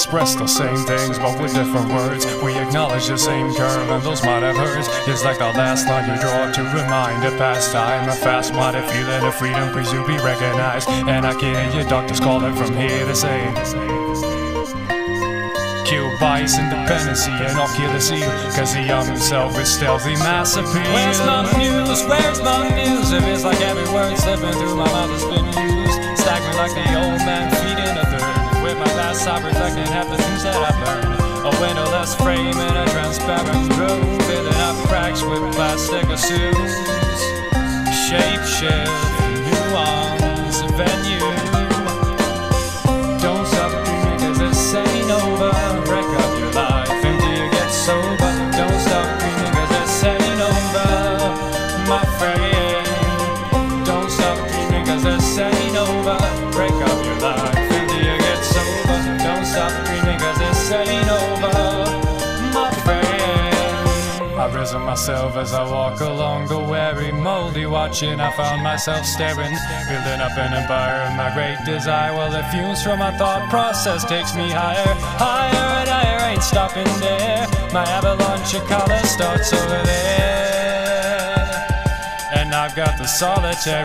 express the same things, but with different words. We acknowledge the same curve, and those might have hurts. It's like the last line you draw to remind a past time. A fast-minded feeling of freedom, please you be recognized. And I can hear your doctors calling from here to say, kill bias, independency, and I'll kill the seal, cause the young himself is stealthy mass appeal. Where's my muse? Where's my muse? If it's like every word slipping through my mouth has been used, staggering like the old man feeding a third. With my past I reflecting half the things that I've learned. A windowless frame in a transparent room, filling up cracks with plastic assumes. Shape shift, nuance, venue. Don't stop dreaming cause this ain't over. Wreck up your life until you get sober. Don't stop dreaming cause this ain't over, my friend. Don't stop dreaming cause this ain't over. Break up your life until you get sober. Don't stop dreaming cause this ain't over, my friend. I've risen myself as I walk along the weary, moldy watching. I found myself staring, building up an empire of my great desire. Well, the fumes from my thought process takes me higher, higher and higher. Ain't stopping there. My avalanche of color starts over there, and I've got the solitary